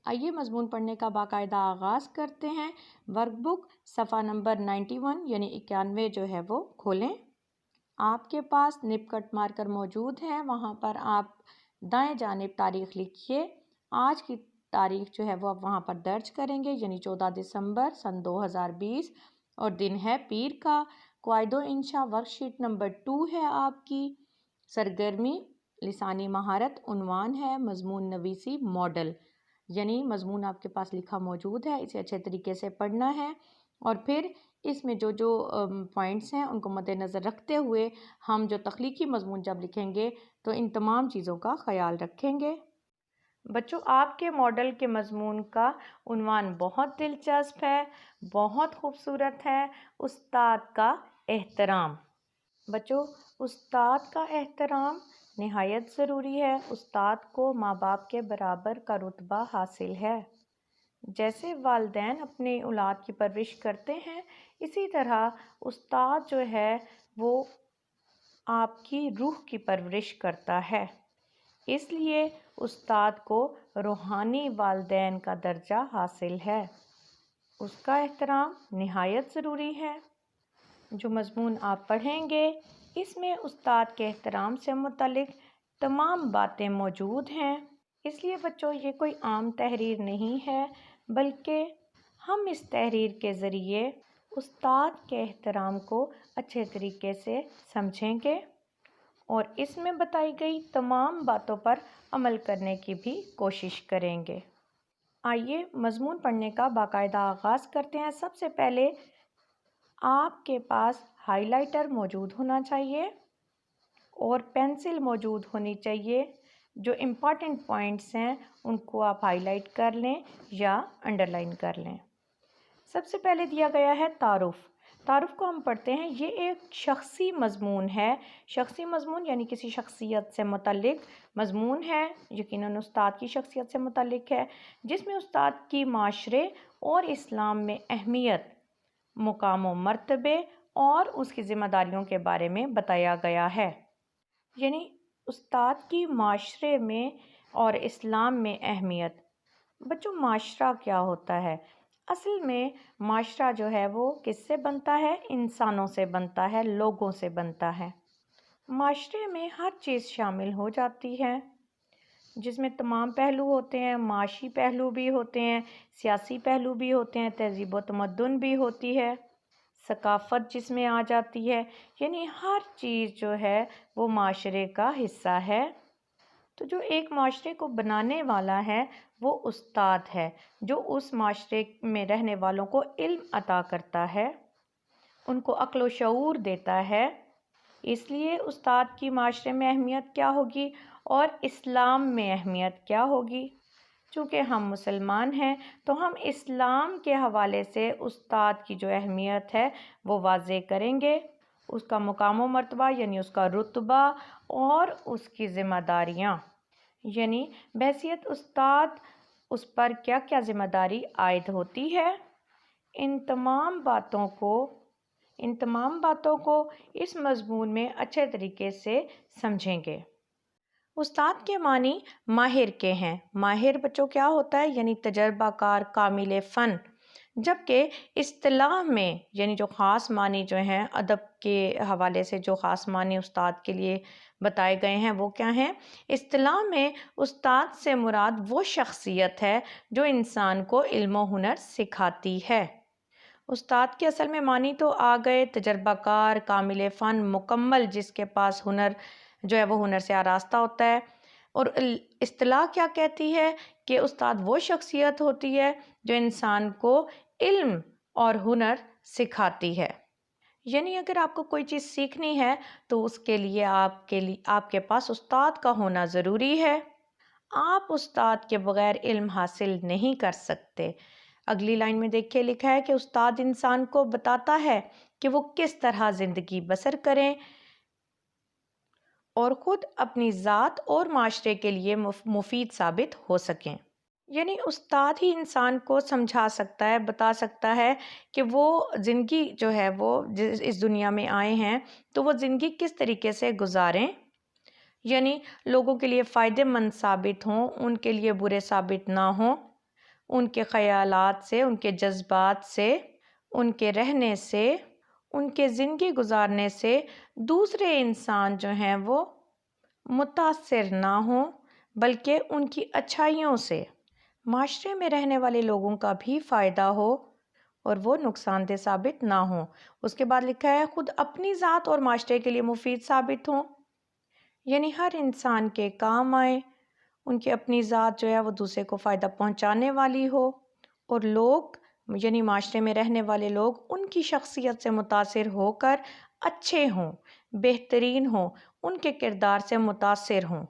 آئیے مضمون پڑھنے کا باقاعدہ آغاز کرتے ہیں۔ ورک بک صفحہ نمبر 91 یعنی 91 جو ہے وہ کھولیں۔ آپ کے پاس نپ کٹ مارکر موجود ہے، وہاں پر آپ دائیں جانب تاریخ لکھیے۔ آج کی تاریخ جو ہے وہ آپ وہاں پر درج کریں گے، یعنی 14 دسمبر سن 2020 اور دن ہے پیر کا۔ قواعد و انشاء ورک شیٹ نمبر 2 ہے آپ کی۔ سرگرمی لسانی مہارت، عنوان ہے مضمون نویسی ماڈل، یعنی مضمون آپ کے پاس لکھا موجود ہے، اسے اچھے طریقے سے پڑھنا ہے اور پھر اس میں جو پوائنٹس ہیں ان کو مد نظر رکھتے ہوئے ہم جو تخلیقی مضمون جب لکھیں گے تو ان تمام چیزوں کا خیال رکھیں گے۔ بچوں، آپ کے ماڈل کے مضمون کا عنوان بہت دلچسپ ہے، بہت خوبصورت ہے، استاد کا احترام۔ بچوں، استاد کا احترام نہایت ضروری ہے۔ استاد کو ماں باپ کے برابر کا رتبہ حاصل ہے۔ جیسے والدین اپنے اولاد کی پرورش کرتے ہیں، اسی طرح استاد جو ہے وہ آپ کی روح کی پرورش کرتا ہے۔ اس لیے استاد کو روحانی والدین کا درجہ حاصل ہے۔ اس کا احترام نہایت ضروری ہے۔ جو مضمون آپ پڑھیں گے اس میں استاد کے احترام سے متعلق تمام باتیں موجود ہیں۔ اس لیے بچوں، یہ کوئی عام تحریر نہیں ہے، بلکہ ہم اس تحریر کے ذریعے استاد کے احترام کو اچھے طریقے سے سمجھیں گے اور اس میں بتائی گئی تمام باتوں پر عمل کرنے کی بھی کوشش کریں گے۔ آئیے مضمون پڑھنے کا باقاعدہ آغاز کرتے ہیں۔ سب سے پہلے آپ کے پاس ہائی لائٹر موجود ہونا چاہیے اور پینسل موجود ہونی چاہیے۔ جو امپورٹنٹ پوائنٹس ہیں ان کو آپ ہائی لائٹ کر لیں یا انڈر لائن کر لیں۔ سب سے پہلے دیا گیا ہے تعارف۔ تعارف کو ہم پڑھتے ہیں، یہ ایک شخصی مضمون ہے۔ شخصی مضمون یعنی کسی شخصیت سے متعلق مضمون ہے، یقیناً استاد کی شخصیت سے متعلق ہے، جس میں استاد کی معاشرے اور اسلام میں اہمیت، مقام و مرتبے اور اس کی ذمہ داریوں کے بارے میں بتایا گیا ہے۔ یعنی استاد کی معاشرے میں اور اسلام میں اہمیت۔ بچوں، معاشرہ کیا ہوتا ہے؟ اصل میں معاشرہ جو ہے وہ کس سے بنتا ہے؟ انسانوں سے بنتا ہے، لوگوں سے بنتا ہے۔ معاشرے میں ہر چیز شامل ہو جاتی ہے، جس میں تمام پہلو ہوتے ہیں، معاشی پہلو بھی ہوتے ہیں، سیاسی پہلو بھی ہوتے ہیں، تہذیب و تمدن بھی ہوتی ہے، ثقافت جس میں آ جاتی ہے، یعنی ہر چیز جو ہے وہ معاشرے کا حصہ ہے۔ تو جو ایک معاشرے کو بنانے والا ہے وہ استاد ہے، جو اس معاشرے میں رہنے والوں کو علم عطا کرتا ہے، ان کو عقل و شعور دیتا ہے۔ اس لیے استاد کی معاشرے میں اہمیت کیا ہوگی اور اسلام میں اہمیت کیا ہوگی؟ چونکہ ہم مسلمان ہیں تو ہم اسلام کے حوالے سے استاد کی جو اہمیت ہے وہ واضح کریں گے، اس کا مقام و مرتبہ یعنی اس کا رتبہ اور اس کی ذمہ داریاں، یعنی بحیثیت استاد اس پر کیا کیا ذمہ داری عائد ہوتی ہے۔ ان تمام باتوں کو اس مضمون میں اچھے طریقے سے سمجھیں گے۔ استاد کے معنی ماہر کے ہیں۔ ماہر بچوں کیا ہوتا ہے؟ یعنی تجربہ کار، کامل فن۔ جبکہ اصطلاح میں یعنی جو خاص معنی جو ہیں ادب کے حوالے سے جو خاص معنی استاد کے لیے بتائے گئے ہیں وہ کیا ہیں؟ اصطلاح میں استاد سے مراد وہ شخصیت ہے جو انسان کو علم و ہنر سکھاتی ہے۔ استاد کے اصل میں معنی تو آ گئے، تجربہ کار، کامل فن، مکمل، جس کے پاس ہنر جو ہے وہ ہنر سے آراستہ ہوتا ہے۔ اور اصطلاح کیا کہتی ہے کہ استاد وہ شخصیت ہوتی ہے جو انسان کو علم اور ہنر سکھاتی ہے۔ یعنی اگر آپ کو کوئی چیز سیکھنی ہے تو اس کے لیے آپ کے پاس استاد کا ہونا ضروری ہے۔ آپ استاد کے بغیر علم حاصل نہیں کر سکتے۔ اگلی لائن میں دیکھیں لکھا ہے کہ استاد انسان کو بتاتا ہے کہ وہ کس طرح زندگی بسر کریں اور خود اپنی ذات اور معاشرے کے لیے مفید ثابت ہو سکیں۔ یعنی استاد ہی انسان کو سمجھا سکتا ہے، بتا سکتا ہے کہ وہ زندگی جو ہے وہ اس دنیا میں آئے ہیں تو وہ زندگی کس طریقے سے گزاریں، یعنی لوگوں کے لیے فائدہ مند ثابت ہوں، ان کے لیے برے ثابت نہ ہوں۔ ان کے خیالات سے، ان کے جذبات سے، ان کے رہنے سے، ان کے زندگی گزارنے سے دوسرے انسان جو ہیں وہ متاثر نہ ہوں، بلکہ ان کی اچھائیوں سے معاشرے میں رہنے والے لوگوں کا بھی فائدہ ہو اور وہ نقصان دہ ثابت نہ ہوں۔ اس کے بعد لکھا ہے خود اپنی ذات اور معاشرے کے لیے مفید ثابت ہوں، یعنی ہر انسان کے کام آئے، ان کی اپنی ذات جو ہے وہ دوسرے کو فائدہ پہنچانے والی ہو، اور لوگ یعنی معاشرے میں رہنے والے لوگ ان کی شخصیت سے متاثر ہو کر اچھے ہوں، بہترین ہوں، ان کے کردار سے متاثر ہوں،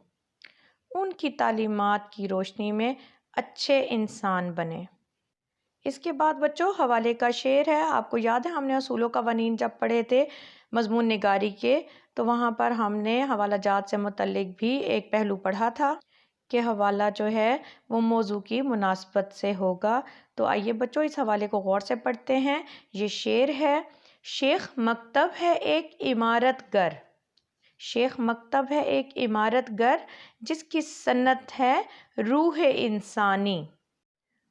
ان کی تعلیمات کی روشنی میں اچھے انسان بنے۔ اس کے بعد بچوں حوالے کا شعر ہے۔ آپ کو یاد ہے ہم نے اصول و قوانین جب پڑھے تھے مضمون نگاری کے، تو وہاں پر ہم نے حوالہ جات سے متعلق بھی ایک پہلو پڑھا تھا کہ حوالہ جو ہے وہ موضوع کی مناسبت سے ہوگا۔ تو آئیے بچوں اس حوالے کو غور سے پڑھتے ہیں۔ یہ شعر ہے، شیخ مکتب ہے ایک عمارت گر، شیخ مکتب ہے ایک عمارت گر، جس کی صنعت ہے روح انسانی۔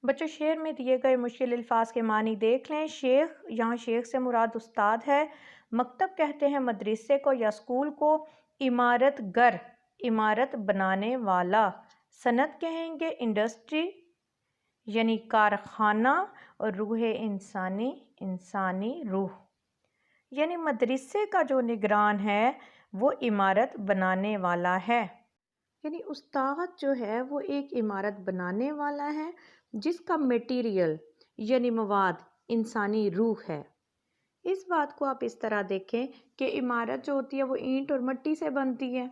بچوں شعر میں دیے گئے مشکل الفاظ کے معنی دیکھ لیں۔ شیخ، یہاں شیخ سے مراد استاد ہے، مکتب کہتے ہیں مدرسے کو یا اسکول کو، عمارت گر عمارت بنانے والا، صنعت کہیں گے انڈسٹری یعنی کارخانہ، اور روح انسانی انسانی روح، یعنی مدرسے کا جو نگران ہے وہ عمارت بنانے والا ہے، یعنی استاد جو ہے وہ ایک عمارت بنانے والا ہے جس کا میٹیریل یعنی مواد انسانی روح ہے۔ اس بات کو آپ اس طرح دیکھیں کہ عمارت جو ہوتی ہے وہ اینٹ اور مٹی سے بنتی ہے،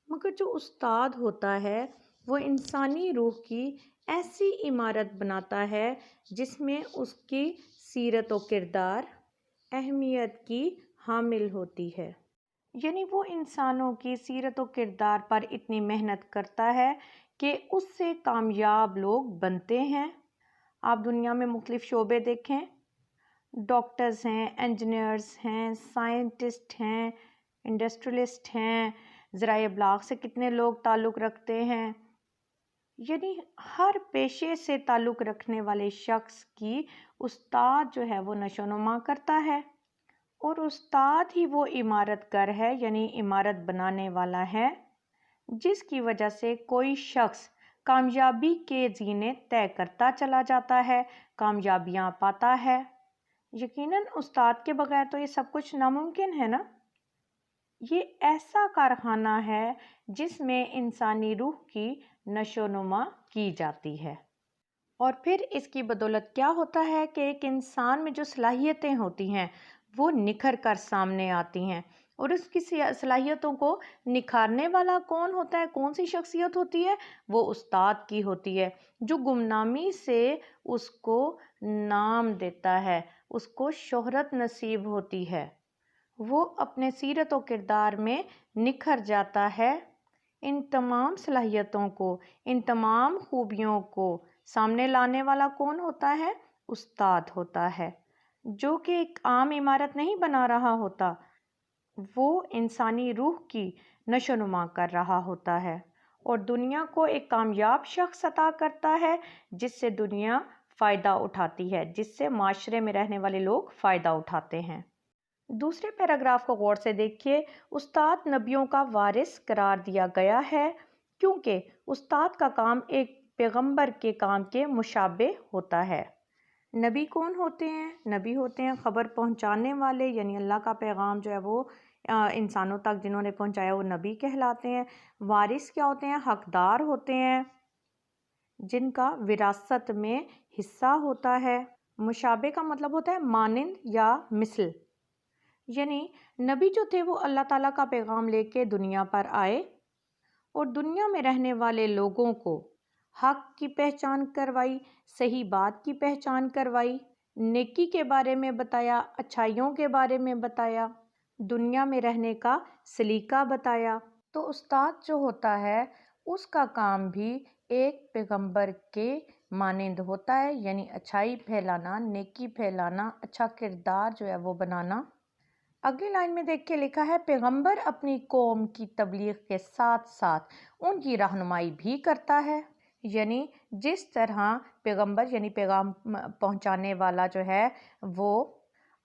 مگر جو استاد ہوتا ہے وہ انسانی روح کی ایسی عمارت بناتا ہے جس میں اس کی سیرت و کردار اہمیت کی حامل ہوتی ہے، یعنی وہ انسانوں کی سیرت و کردار پر اتنی محنت کرتا ہے کہ اس سے کامیاب لوگ بنتے ہیں۔ آپ دنیا میں مختلف شعبے دیکھیں، ڈاکٹرز ہیں، انجینئرز ہیں، سائنٹسٹ ہیں، انڈسٹریلسٹ ہیں، ذرائع ابلاغ سے کتنے لوگ تعلق رکھتے ہیں، یعنی ہر پیشے سے تعلق رکھنے والے شخص کی استاد جو ہے وہ نشو و نما کرتا ہے، اور استاد ہی وہ عمارت گر ہے یعنی عمارت بنانے والا ہے جس کی وجہ سے کوئی شخص کامیابی کے زینے طے کرتا چلا جاتا ہے، کامیابیاں پاتا ہے۔ یقیناً استاد کے بغیر تو یہ سب کچھ ناممکن ہے نا۔ یہ ایسا کارخانہ ہے جس میں انسانی روح کی نشو و نما کی جاتی ہے، اور پھر اس کی بدولت کیا ہوتا ہے کہ ایک انسان میں جو صلاحیتیں ہوتی ہیں وہ نکھر کر سامنے آتی ہیں، اور اس کی صلاحیتوں کو نکھارنے والا کون ہوتا ہے، کون سی شخصیت ہوتی ہے؟ وہ استاد کی ہوتی ہے، جو گمنامی سے اس کو نام دیتا ہے، اس کو شہرت نصیب ہوتی ہے، وہ اپنے سیرت و کردار میں نکھر جاتا ہے۔ ان تمام صلاحیتوں کو، ان تمام خوبیوں کو سامنے لانے والا کون ہوتا ہے؟ استاد ہوتا ہے، جو کہ ایک عام عمارت نہیں بنا رہا ہوتا، وہ انسانی روح کی نشو و نما کر رہا ہوتا ہے اور دنیا کو ایک کامیاب شخص عطا کرتا ہے جس سے دنیا فائدہ اٹھاتی ہے، جس سے معاشرے میں رہنے والے لوگ فائدہ اٹھاتے ہیں۔ دوسرے پیراگراف کو غور سے دیکھیے۔ استاد نبیوں کا وارث قرار دیا گیا ہے کیونکہ استاد کا کام ایک پیغمبر کے کام کے مشابہ ہوتا ہے۔ نبی کون ہوتے ہیں؟ نبی ہوتے ہیں خبر پہنچانے والے، یعنی اللہ کا پیغام جو ہے وہ انسانوں تک جنہوں نے پہنچایا وہ نبی کہلاتے ہیں۔ وارث کیا ہوتے ہیں؟ حقدار ہوتے ہیں جن کا وراثت میں حصہ ہوتا ہے۔ مشابہ کا مطلب ہوتا ہے مانند یا مثل، یعنی نبی جو تھے وہ اللہ تعالیٰ کا پیغام لے کے دنیا پر آئے اور دنیا میں رہنے والے لوگوں کو حق کی پہچان کروائی، صحیح بات کی پہچان کروائی، نیکی کے بارے میں بتایا، اچھائیوں کے بارے میں بتایا، دنیا میں رہنے کا سلیقہ بتایا۔ تو استاد جو ہوتا ہے اس کا کام بھی ایک پیغمبر کے مانند ہوتا ہے، یعنی اچھائی پھیلانا، نیکی پھیلانا، اچھا کردار جو ہے وہ بنانا۔ اگلی لائن میں دیکھ کے لکھا ہے پیغمبر اپنی قوم کی تبلیغ کے ساتھ ساتھ ان کی رہنمائی بھی کرتا ہے، یعنی جس طرح پیغمبر یعنی پیغام پہنچانے والا جو ہے وہ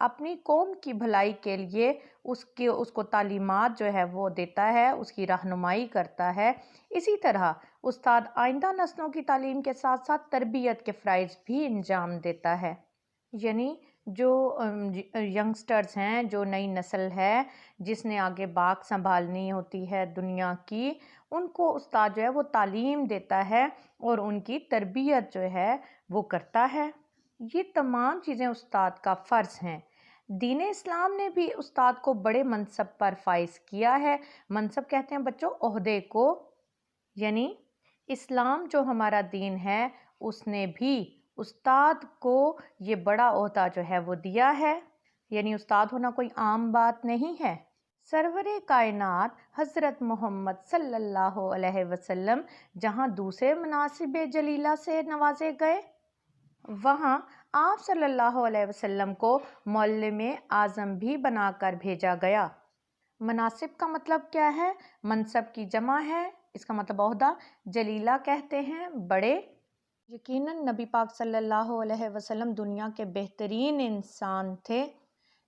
اپنی قوم کی بھلائی کے لیے اس کو تعلیمات جو ہے وہ دیتا ہے، اس کی رہنمائی کرتا ہے، اسی طرح استاد آئندہ نسلوں کی تعلیم کے ساتھ ساتھ تربیت کے فرائض بھی انجام دیتا ہے۔ یعنی جو ینگسٹرز ہیں، جو نئی نسل ہے جس نے آگے باغ سنبھالنی ہوتی ہے دنیا کی، ان کو استاد جو ہے وہ تعلیم دیتا ہے اور ان کی تربیت جو ہے وہ کرتا ہے۔ یہ تمام چیزیں استاد کا فرض ہیں۔ دین اسلام نے بھی استاد کو بڑے منصب پر فائز کیا ہے۔ منصب کہتے ہیں بچوں عہدے کو، یعنی اسلام جو ہمارا دین ہے اس نے بھی استاد کو یہ بڑا عہدہ جو ہے وہ دیا ہے، یعنی استاد ہونا کوئی عام بات نہیں ہے۔ سرور کائنات حضرت محمد صلی اللہ علیہ وسلم جہاں دوسرے مناصب جلیلہ سے نوازے گئے، وہاں آپ صلی اللہ علیہ وسلم کو معلم اعظم بھی بنا کر بھیجا گیا۔ مناصب کا مطلب کیا ہے؟ منصب کی جمع ہے، اس کا مطلب عہدہ، جلیلہ کہتے ہیں بڑے۔ یقیناً نبی پاک صلی اللہ علیہ وسلم دنیا کے بہترین انسان تھے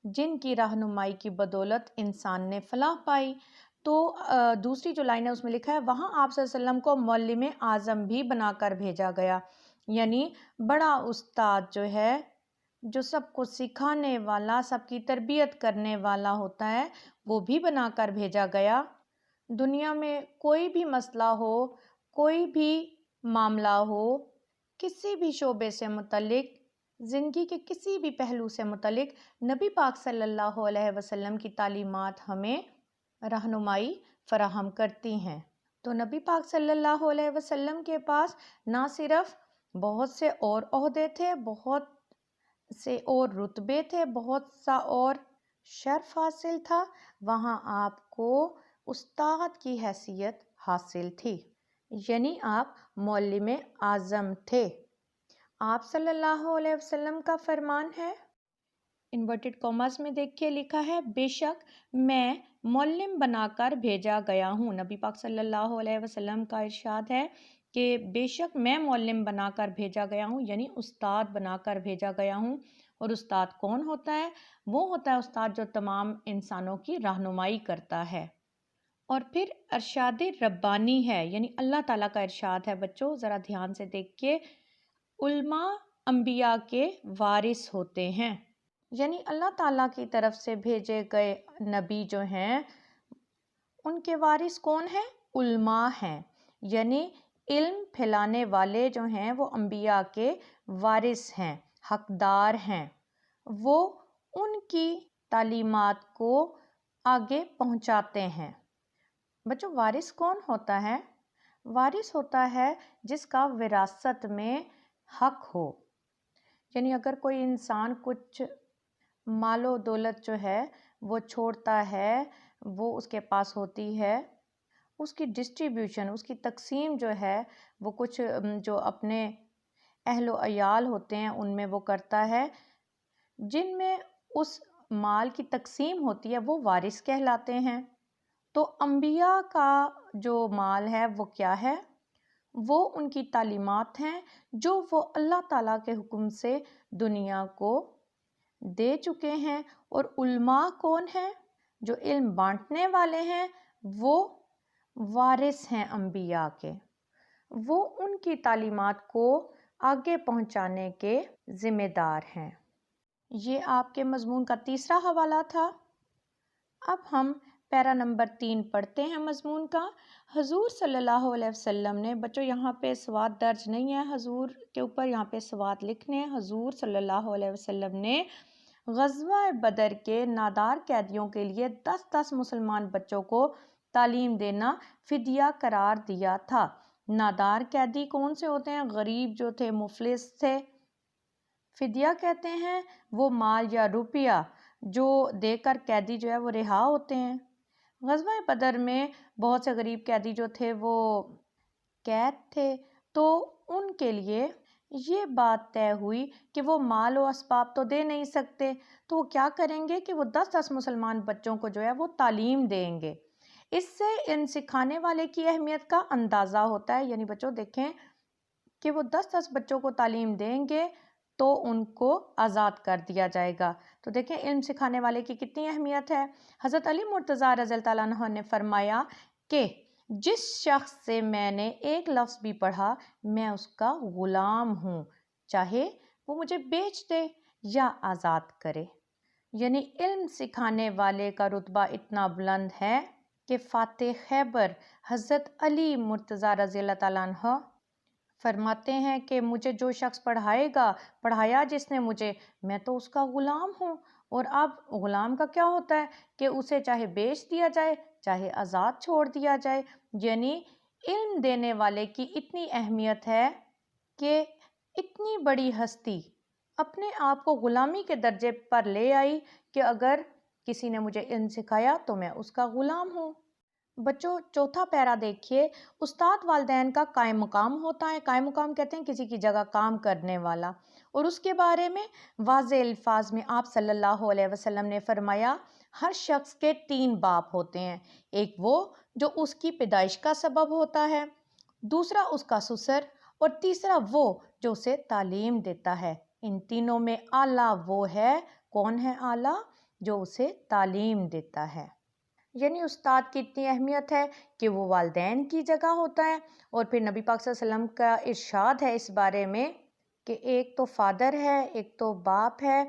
جن کی رہنمائی کی بدولت انسان نے فلاح پائی۔ تو دوسری جو لائن ہے اس میں لکھا ہے وہاں آپ صلی اللہ علیہ وسلم کو معلم اعظم بھی بنا کر بھیجا گیا، یعنی بڑا استاد جو ہے، جو سب کو سکھانے والا، سب کی تربیت کرنے والا ہوتا ہے، وہ بھی بنا کر بھیجا گیا۔ دنیا میں کوئی بھی مسئلہ ہو، کوئی بھی معاملہ ہو، کسی بھی شعبے سے متعلق، زندگی کے کسی بھی پہلو سے متعلق نبی پاک صلی اللہ علیہ وسلم کی تعلیمات ہمیں رہنمائی فراہم کرتی ہیں۔ تو نبی پاک صلی اللہ علیہ وسلم کے پاس نہ صرف بہت سے اور عہدے تھے، بہت سے اور رتبے تھے، بہت سا اور شرف حاصل تھا، وہاں آپ کو استاد کی حیثیت حاصل تھی، یعنی آپ معلم اعظم تھے۔ آپ صلی اللہ علیہ وسلم کا فرمان ہے، انورٹڈ کاماز میں دیکھیے لکھا ہے، بے شک میں معلم بنا کر بھیجا گیا ہوں۔ نبی پاک صلی اللہ علیہ وسلم کا ارشاد ہے کہ بے شک میں معلم بنا کر بھیجا گیا ہوں، یعنی استاد بنا کر بھیجا گیا ہوں۔ اور استاد کون ہوتا ہے؟ وہ ہوتا ہے استاد جو تمام انسانوں کی رہنمائی کرتا ہے۔ اور پھر ارشاد ربانی ہے، یعنی اللہ تعالیٰ کا ارشاد ہے۔ بچوں ذرا دھیان سے دیکھیے، علماء انبیاء کے وارث ہوتے ہیں، یعنی اللہ تعالیٰ کی طرف سے بھیجے گئے نبی جو ہیں ان کے وارث کون ہیں؟ علماء ہیں، یعنی علم پھیلانے والے جو ہیں وہ انبیاء کے وارث ہیں، حقدار ہیں، وہ ان کی تعلیمات کو آگے پہنچاتے ہیں۔ بچوں وارث کون ہوتا ہے؟ وارث ہوتا ہے جس کا وراثت میں حق ہو، یعنی اگر کوئی انسان کچھ مال و دولت جو ہے وہ چھوڑتا ہے، وہ اس کے پاس ہوتی ہے، اس کی ڈسٹریبیوشن، اس کی تقسیم جو ہے وہ کچھ جو اپنے اہل و عیال ہوتے ہیں ان میں وہ کرتا ہے، جن میں اس مال کی تقسیم ہوتی ہے وہ وارث کہلاتے ہیں۔ تو انبیاء کا جو مال ہے وہ کیا ہے؟ وہ ان کی تعلیمات ہیں جو وہ اللہ تعالیٰ کے حکم سے دنیا کو دے چکے ہیں۔ اور علماء کون ہیں؟ جو علم بانٹنے والے ہیں، وہ وارث ہیں انبیاء کے، وہ ان کی تعلیمات کو آگے پہنچانے کے ذمہ دار ہیں۔ یہ آپ کے مضمون کا تیسرا حوالہ تھا۔ اب ہم پیرا نمبر 3 پڑھتے ہیں مضمون کا۔ حضور صلی اللہ علیہ وسلم نے، بچوں یہاں پہ سواد درج نہیں ہے حضور کے اوپر، یہاں پہ سواد لکھنے ہیں۔ حضور صلی اللہ علیہ وسلم نے غزوہ بدر کے نادار قیدیوں کے لیے 10 مسلمان بچوں کو تعلیم دینا فدیہ قرار دیا تھا۔ نادار قیدی کون سے ہوتے ہیں؟ غریب جو تھے، مفلس تھے۔ فدیہ کہتے ہیں وہ مال یا روپیہ جو دے کر قیدی جو ہے وہ رہا ہوتے ہیں۔ غزوہ بدر میں بہت سے غریب قیدی جو تھے وہ قید تھے، تو ان کے لیے یہ بات طے ہوئی کہ وہ مال و اسباب تو دے نہیں سکتے، تو وہ کیا کریں گے کہ وہ 10 مسلمان بچوں کو جو ہے وہ تعلیم دیں گے۔ اس سے ان سکھانے والے کی اہمیت کا اندازہ ہوتا ہے۔ یعنی بچوں دیکھیں کہ وہ 10-10 بچوں کو تعلیم دیں گے تو ان کو آزاد کر دیا جائے گا۔ تو دیکھیں علم سکھانے والے کی کتنی اہمیت ہے۔ حضرت علی مرتضیٰ رضی اللہ تعالیٰ عنہ نے فرمایا کہ جس شخص سے میں نے ایک لفظ بھی پڑھا میں اس کا غلام ہوں، چاہے وہ مجھے بیچ دے یا آزاد کرے۔ یعنی علم سکھانے والے کا رتبہ اتنا بلند ہے کہ فاتح خیبر حضرت علی مرتضیٰ رضی اللہ تعالیٰ عنہ فرماتے ہیں کہ مجھے جو شخص پڑھائے گا، پڑھایا جس نے مجھے، میں تو اس کا غلام ہوں۔ اور اب غلام کا کیا ہوتا ہے کہ اسے چاہے بیچ دیا جائے چاہے آزاد چھوڑ دیا جائے۔ یعنی علم دینے والے کی اتنی اہمیت ہے کہ اتنی بڑی ہستی اپنے آپ کو غلامی کے درجے پر لے آئی کہ اگر کسی نے مجھے علم سکھایا تو میں اس کا غلام ہوں۔ بچوں چوتھا پیرا دیکھیے، استاد والدین کا قائم مقام ہوتا ہے۔ قائم مقام کہتے ہیں کسی کی جگہ کام کرنے والا، اور اس کے بارے میں واضح الفاظ میں آپ صلی اللہ علیہ وسلم نے فرمایا ہر شخص کے 3 باپ ہوتے ہیں، ایک وہ جو اس کی پیدائش کا سبب ہوتا ہے، دوسرا اس کا سسر، اور تیسرا وہ جو اسے تعلیم دیتا ہے۔ ان تینوں میں اعلیٰ وہ ہے، کون ہے اعلیٰ؟ جو اسے تعلیم دیتا ہے۔ یعنی استاد کی اتنی اہمیت ہے کہ وہ والدین کی جگہ ہوتا ہے۔ اور پھر نبی پاک صلی اللہ علیہ وسلم کا ارشاد ہے اس بارے میں کہ ایک تو فادر ہے، ایک تو باپ ہے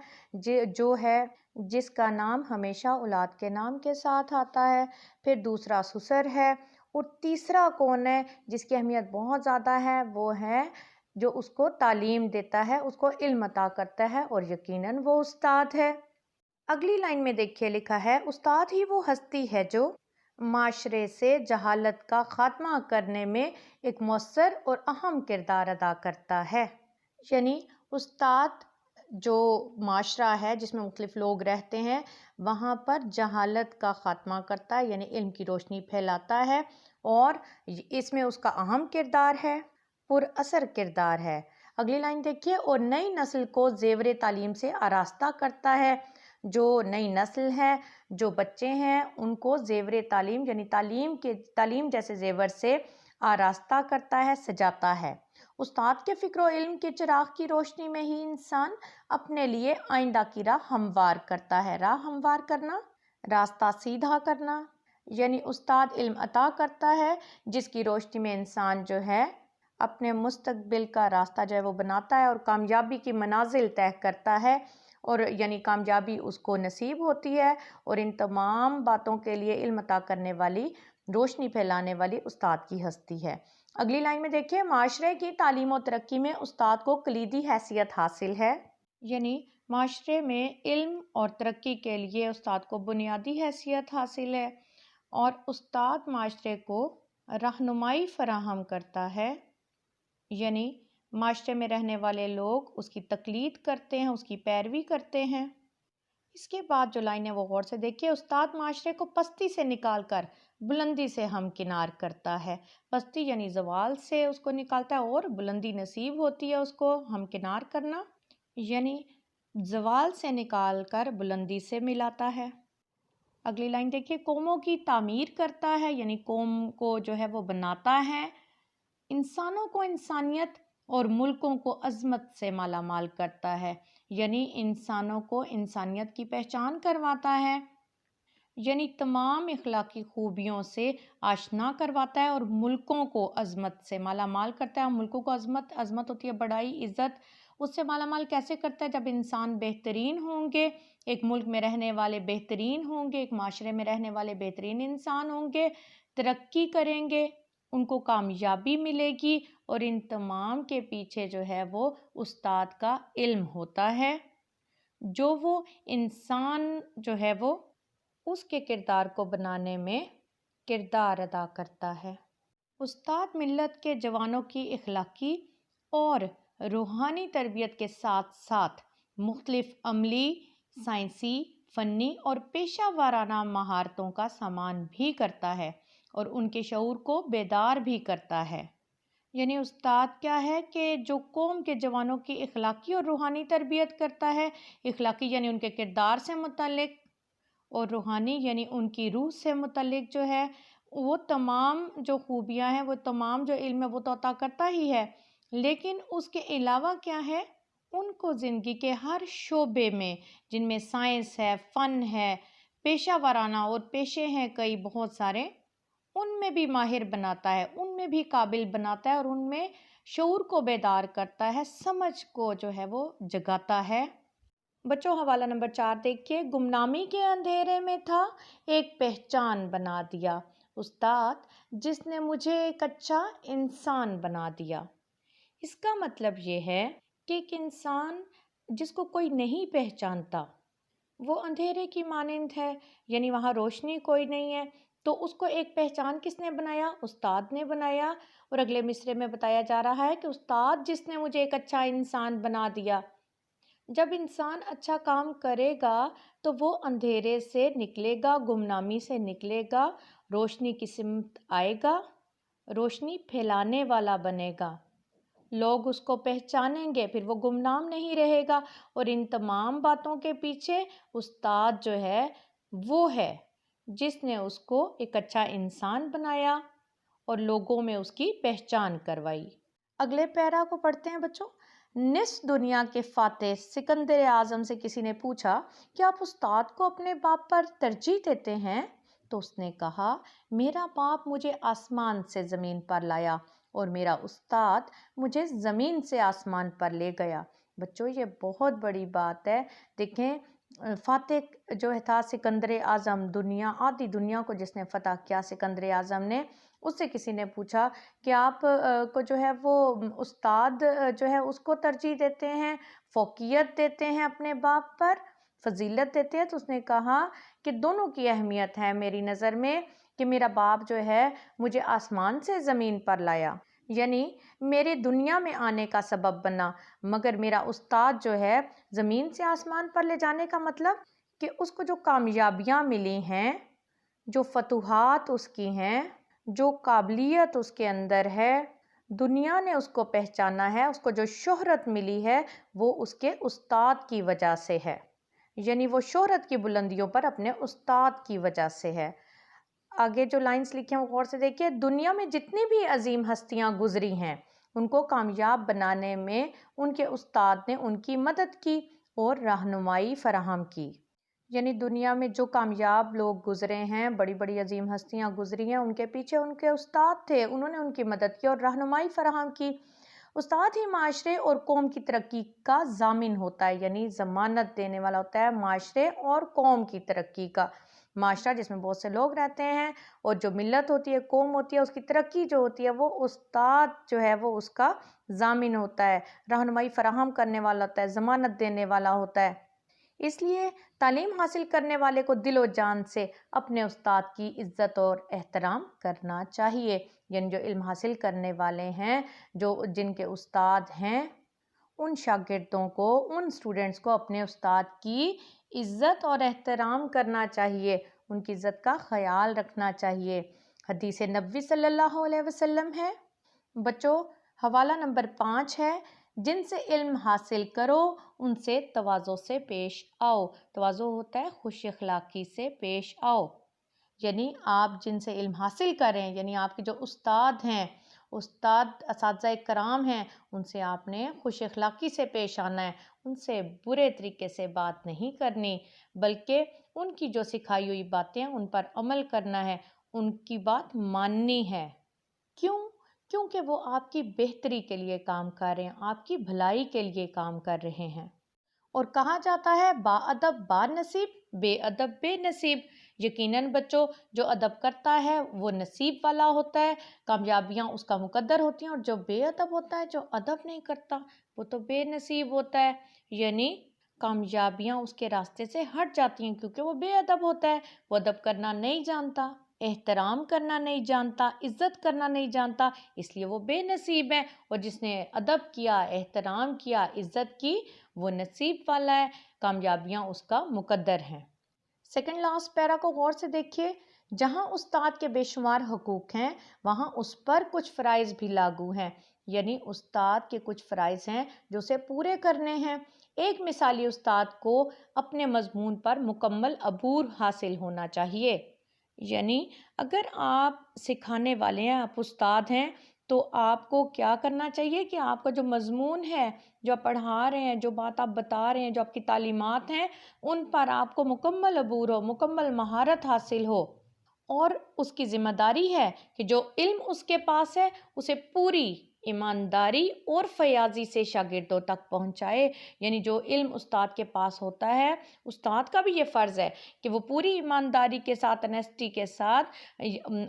جو ہے جس کا نام ہمیشہ اولاد کے نام کے ساتھ آتا ہے، پھر دوسرا سسر ہے، اور تیسرا کون ہے جس کی اہمیت بہت زیادہ ہے؟ وہ ہے جو اس کو تعلیم دیتا ہے، اس کو علم عطا کرتا ہے، اور یقیناً وہ استاد ہے۔ اگلی لائن میں دیکھیے لکھا ہے استاد ہی وہ ہستی ہے جو معاشرے سے جہالت کا خاتمہ کرنے میں ایک مؤثر اور اہم کردار ادا کرتا ہے۔ یعنی استاد جو معاشرہ ہے جس میں مختلف لوگ رہتے ہیں وہاں پر جہالت کا خاتمہ کرتا ہے، یعنی علم کی روشنی پھیلاتا ہے، اور اس میں اس کا اہم کردار ہے، پر اثر کردار ہے۔ اگلی لائن دیکھیے، اور نئی نسل کو زیور تعلیم سے آراستہ کرتا ہے۔ جو نئی نسل ہے، جو بچے ہیں، ان کو زیور تعلیم یعنی تعلیم جیسے زیور سے آراستہ کرتا ہے، سجاتا ہے۔ استاد کے فکر و علم کے چراغ کی روشنی میں ہی انسان اپنے لیے آئندہ کی راہ ہموار کرتا ہے۔ راہ ہموار کرنا، راستہ سیدھا کرنا، یعنی استاد علم عطا کرتا ہے جس کی روشنی میں انسان جو ہے اپنے مستقبل کا راستہ جو ہے وہ بناتا ہے اور کامیابی کی منازل طے کرتا ہے، اور یعنی کامیابی اس کو نصیب ہوتی ہے۔ اور ان تمام باتوں کے لیے علم عطا کرنے والی، روشنی پھیلانے والی استاد کی ہستی ہے۔ اگلی لائن میں دیکھیے، معاشرے کی تعلیم و ترقی میں استاد کو کلیدی حیثیت حاصل ہے۔ یعنی معاشرے میں علم اور ترقی کے لیے استاد کو بنیادی حیثیت حاصل ہے، اور استاد معاشرے کو رہنمائی فراہم کرتا ہے۔ یعنی معاشرے میں رہنے والے لوگ اس کی تقلید کرتے ہیں، اس کی پیروی کرتے ہیں۔ اس کے بعد جو لائن ہے وہ غور سے دیکھیے، استاد معاشرے کو پستی سے نکال کر بلندی سے ہمکنار کرتا ہے۔ پستی یعنی زوال سے اس کو نکالتا ہے، اور بلندی نصیب ہوتی ہے اس کو ہمکنار کرنا، یعنی زوال سے نکال کر بلندی سے ملاتا ہے۔ اگلی لائن دیکھیے، قوموں کی تعمیر کرتا ہے، یعنی قوم کو جو ہے وہ بناتا ہے، انسانوں کو انسانیت اور ملکوں کو عظمت سے مالا مال کرتا ہے، یعنی انسانوں کو انسانیت کی پہچان کرواتا ہے، یعنی تمام اخلاقی خوبیوں سے آشنا کرواتا ہے، اور ملکوں کو عظمت سے مالا مال کرتا ہے۔ ملکوں کو عظمت ہوتی ہے بڑائی، عزت، اس سے مالا مال کیسے کرتا ہے؟ جب انسان بہترین ہوں گے، ایک ملک میں رہنے والے بہترین ہوں گے، ایک معاشرے میں رہنے والے بہترین انسان ہوں گے، ترقی کریں گے، ان کو کامیابی ملے گی، اور ان تمام کے پیچھے جو ہے وہ استاد کا علم ہوتا ہے، جو وہ انسان جو ہے وہ اس کے کردار کو بنانے میں کردار ادا کرتا ہے۔ استاد ملت کے جوانوں کی اخلاقی اور روحانی تربیت کے ساتھ ساتھ مختلف عملی، سائنسی، فنی اور پیشہ ورانہ مہارتوں کا سامان بھی کرتا ہے، اور ان کے شعور کو بیدار بھی کرتا ہے۔ یعنی استاد کیا ہے کہ جو قوم کے جوانوں کی اخلاقی اور روحانی تربیت کرتا ہے۔ اخلاقی یعنی ان کے کردار سے متعلق، اور روحانی یعنی ان کی روح سے متعلق جو ہے وہ تمام جو خوبیاں ہیں، وہ تمام جو علم ہے وہ تو عطا کرتا ہی ہے، لیکن اس کے علاوہ کیا ہے، ان کو زندگی کے ہر شعبے میں، جن میں سائنس ہے، فن ہے، پیشہ ورانہ اور پیشے ہیں کئی بہت سارے، ان میں بھی ماہر بناتا ہے، ان میں بھی قابل بناتا ہے، اور ان میں شعور کو بیدار کرتا ہے، سمجھ کو جو ہے وہ جگاتا ہے۔ بچوں حوالہ نمبر 4 دیکھیے، گمنامی کے اندھیرے میں تھا، ایک پہچان بنا دیا، استاد جس نے مجھے ایک اچھا انسان بنا دیا۔ اس کا مطلب یہ ہے کہ ایک انسان جس کو کوئی نہیں پہچانتا وہ اندھیرے کی مانند ہے، یعنی وہاں روشنی کوئی نہیں ہے، تو اس کو ایک پہچان کس نے بنایا؟ استاد نے بنایا۔ اور اگلے مصرعے میں بتایا جا رہا ہے کہ استاد جس نے مجھے ایک اچھا انسان بنا دیا۔ جب انسان اچھا کام کرے گا تو وہ اندھیرے سے نکلے گا، گمنامی سے نکلے گا، روشنی کی سمت آئے گا، روشنی پھیلانے والا بنے گا، لوگ اس کو پہچانیں گے، پھر وہ گمنام نہیں رہے گا۔ اور ان تمام باتوں کے پیچھے استاد جو ہے وہ ہے جس نے اس کو ایک اچھا انسان بنایا اور لوگوں میں اس کی پہچان کروائی۔ اگلے پیرا کو پڑھتے ہیں بچوں۔ نصف دنیا کے فاتح سکندر اعظم سے کسی نے پوچھا کہ آپ استاد کو اپنے باپ پر ترجیح دیتے ہیں؟ تو اس نے کہا، میرا باپ مجھے آسمان سے زمین پر لایا اور میرا استاد مجھے زمین سے آسمان پر لے گیا۔ بچوں یہ بہت بڑی بات ہے۔ دیکھیں فاتح جو تھا سکندر اعظم، دنیا آدھی دنیا کو جس نے فتح کیا سکندر اعظم نے، اس سے کسی نے پوچھا کہ آپ کو جو ہے وہ استاد جو ہے اس کو ترجیح دیتے ہیں، فوقیت دیتے ہیں اپنے باپ پر، فضیلت دیتے ہیں؟ تو اس نے کہا کہ دونوں کی اہمیت ہے میری نظر میں، کہ میرا باپ جو ہے مجھے آسمان سے زمین پر لایا، یعنی میرے دنیا میں آنے کا سبب بنا، مگر میرا استاد جو ہے زمین سے آسمان پر لے جانے کا مطلب کہ اس کو جو کامیابیاں ملی ہیں، جو فتوحات اس کی ہیں، جو قابلیت اس کے اندر ہے، دنیا نے اس کو پہچانا ہے، اس کو جو شہرت ملی ہے وہ اس کے استاد کی وجہ سے ہے، یعنی وہ شہرت کی بلندیوں پر اپنے استاد کی وجہ سے ہے۔ آگے جو لائنز لکھی ہیں وہ غور سے دیکھیے، دنیا میں جتنی بھی عظیم ہستیاں گزری ہیں ان کو کامیاب بنانے میں ان کے استاد نے ان کی مدد کی اور رہنمائی فراہم کی، یعنی دنیا میں جو کامیاب لوگ گزرے ہیں، بڑی بڑی عظیم ہستیاں گزری ہیں، ان کے پیچھے ان کے استاد تھے، انہوں نے ان کی مدد کی اور رہنمائی فراہم کی۔ استاد ہی معاشرے اور قوم کی ترقی کا ضامن ہوتا ہے، یعنی ضمانت دینے والا ہوتا ہے معاشرے اور قوم کی ترقی کا۔ معاشرہ جس میں بہت سے لوگ رہتے ہیں اور جو ملت ہوتی ہے، قوم ہوتی ہے، اس کی ترقی جو ہوتی ہے وہ استاد جو ہے وہ اس کا ضامن ہوتا ہے، رہنمائی فراہم کرنے والا ہوتا ہے، ضمانت دینے والا ہوتا ہے۔ اس لیے تعلیم حاصل کرنے والے کو دل و جان سے اپنے استاد کی عزت اور احترام کرنا چاہیے، یعنی جو علم حاصل کرنے والے ہیں، جن کے استاد ہیں، ان شاگردوں کو، ان سٹوڈنٹس کو اپنے استاد کی عزت اور احترام کرنا چاہیے، ان کی عزت کا خیال رکھنا چاہیے۔ حدیث نبوی صلی اللہ علیہ وسلم ہے۔ بچوں حوالہ نمبر 5 ہے، جن سے علم حاصل کرو ان سے تواضع سے پیش آؤ۔ تواضع ہوتا ہے خوش اخلاقی سے پیش آؤ، یعنی آپ جن سے علم حاصل کریں، یعنی آپ کے جو استاد ہیں، استاد اساتذہ کرام ہیں، ان سے آپ نے خوش اخلاقی سے پیش آنا ہے، ان سے برے طریقے سے بات نہیں کرنی، بلکہ ان کی جو سکھائی ہوئی باتیں ہیں ان پر عمل کرنا ہے، ان کی بات ماننی ہے۔ کیوں؟ کیونکہ وہ آپ کی بہتری کے لیے کام کر رہے ہیں، آپ کی بھلائی کے لیے کام کر رہے ہیں۔ اور کہا جاتا ہے با ادب با نصیب، بے ادب بے نصیب۔ یقیناً بچوں جو ادب کرتا ہے وہ نصیب والا ہوتا ہے، کامیابیاں اس کا مقدر ہوتی ہیں، اور جو بے ادب ہوتا ہے، جو ادب نہیں کرتا، وہ تو بے نصیب ہوتا ہے، یعنی کامیابیاں اس کے راستے سے ہٹ جاتی ہیں کیونکہ وہ بے ادب ہوتا ہے، وہ ادب کرنا نہیں جانتا، احترام کرنا نہیں جانتا، عزت کرنا نہیں جانتا، اس لیے وہ بے نصیب ہے۔ اور جس نے ادب کیا، احترام کیا، عزت کی، وہ نصیب والا ہے، کامیابیاں اس کا مقدر ہیں۔ سیکنڈ لاسٹ پیرا کو غور سے دیکھیے، جہاں استاد کے بے شمار حقوق ہیں وہاں اس پر کچھ فرائض بھی لاگو ہیں، یعنی استاد کے کچھ فرائض ہیں جو اسے پورے کرنے ہیں۔ ایک مثالی استاد کو اپنے مضمون پر مکمل عبور حاصل ہونا چاہیے، یعنی اگر آپ سکھانے والے ہیں، آپ استاد ہیں، تو آپ کو کیا کرنا چاہیے کہ آپ کا جو مضمون ہے، جو آپ پڑھا رہے ہیں، جو بات آپ بتا رہے ہیں، جو آپ کی تعلیمات ہیں، ان پر آپ کو مکمل عبور ہو، مکمل مہارت حاصل ہو، اور اس کی ذمہ داری ہے کہ جو علم اس کے پاس ہے اسے پوری ایمانداری اور فیاضی سے شاگردوں تک پہنچائے۔ یعنی جو علم استاد کے پاس ہوتا ہے، استاد کا بھی یہ فرض ہے کہ وہ پوری ایمانداری کے ساتھ، انیسٹی کے ساتھ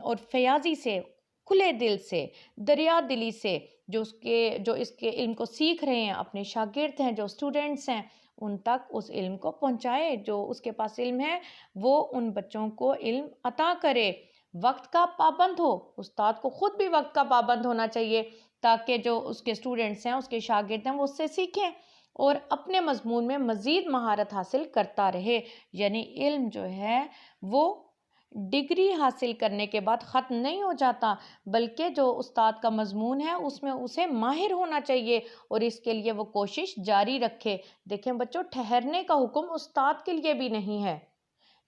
اور فیاضی سے، کھلے دل سے، دریا دلی سے جو اس کے علم کو سیکھ رہے ہیں، اپنے شاگرد ہیں، جو اسٹوڈنٹس ہیں، ان تک اس علم کو پہنچائے۔ جو اس کے پاس علم ہے وہ ان بچوں کو علم عطا کرے۔ وقت کا پابند ہو، استاد کو خود بھی وقت کا پابند ہونا چاہیے تاکہ جو اس کے اسٹوڈنٹس ہیں، اس کے شاگرد ہیں، وہ اس سے سیکھیں اور اپنے مضمون میں مزید مہارت حاصل کرتا رہے۔ یعنی علم جو ہے وہ ڈگری حاصل کرنے کے بعد ختم نہیں ہو جاتا، بلکہ جو استاد کا مضمون ہے اس میں اسے ماہر ہونا چاہیے اور اس کے لیے وہ کوشش جاری رکھے۔ دیکھیں بچوں، ٹھہرنے کا حکم استاد کے لیے بھی نہیں ہے،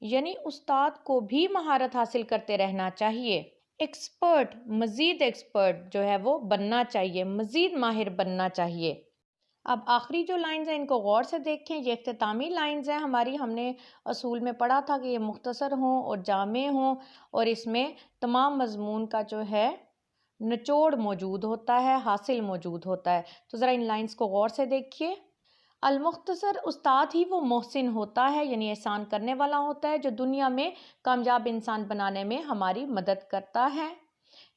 یعنی استاد کو بھی مہارت حاصل کرتے رہنا چاہیے۔ ایکسپرٹ، مزید ایکسپرٹ جو ہے وہ بننا چاہیے، مزید ماہر بننا چاہیے۔ اب آخری جو لائنز ہیں ان کو غور سے دیکھیں، یہ اختتامی لائنز ہیں ہماری۔ ہم نے اصول میں پڑھا تھا کہ یہ مختصر ہوں اور جامع ہوں اور اس میں تمام مضمون کا جو ہے نچوڑ موجود ہوتا ہے، حاصل موجود ہوتا ہے۔ تو ذرا ان لائنز کو غور سے دیکھیے۔ المختصر، استاد ہی وہ محسن ہوتا ہے، یعنی احسان کرنے والا ہوتا ہے، جو دنیا میں کامیاب انسان بنانے میں ہماری مدد کرتا ہے۔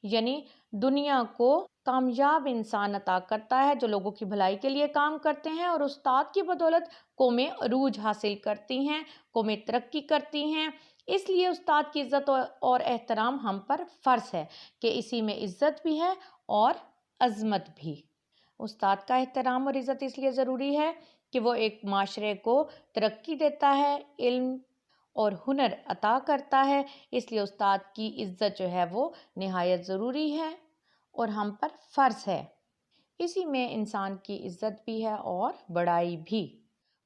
یعنی دنیا کو کامیاب انسان عطا کرتا ہے جو لوگوں کی بھلائی کے لیے کام کرتے ہیں، اور استاد کی بدولت قومیں عروج حاصل کرتی ہیں، قومیں ترقی کرتی ہیں۔ اس لیے استاد کی عزت اور احترام ہم پر فرض ہے کہ اسی میں عزت بھی ہے اور عظمت بھی۔ استاد کا احترام اور عزت اس لیے ضروری ہے کہ وہ ایک معاشرے کو ترقی دیتا ہے، علم اور ہنر عطا کرتا ہے۔ اس لیے استاد کی عزت جو ہے وہ نہایت ضروری ہے اور ہم پر فرض ہے۔ اسی میں انسان کی عزت بھی ہے اور بڑائی بھی۔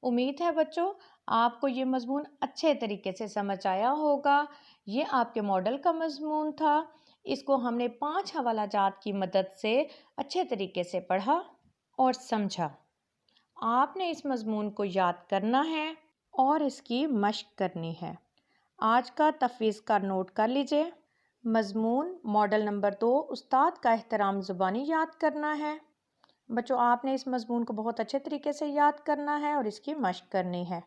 امید ہے بچوں آپ کو یہ مضمون اچھے طریقے سے سمجھ آیا ہوگا۔ یہ آپ کے ماڈل کا مضمون تھا۔ اس کو ہم نے 5 حوالہ جات کی مدد سے اچھے طریقے سے پڑھا اور سمجھا۔ آپ نے اس مضمون کو یاد کرنا ہے اور اس کی مشق کرنی ہے۔ آج کا تفویض کا نوٹ کر لیجئے۔ مضمون ماڈل نمبر 2، استاد کا احترام زبانی یاد کرنا ہے۔ بچوں آپ نے اس مضمون کو بہت اچھے طریقے سے یاد کرنا ہے اور اس کی مشق کرنی ہے۔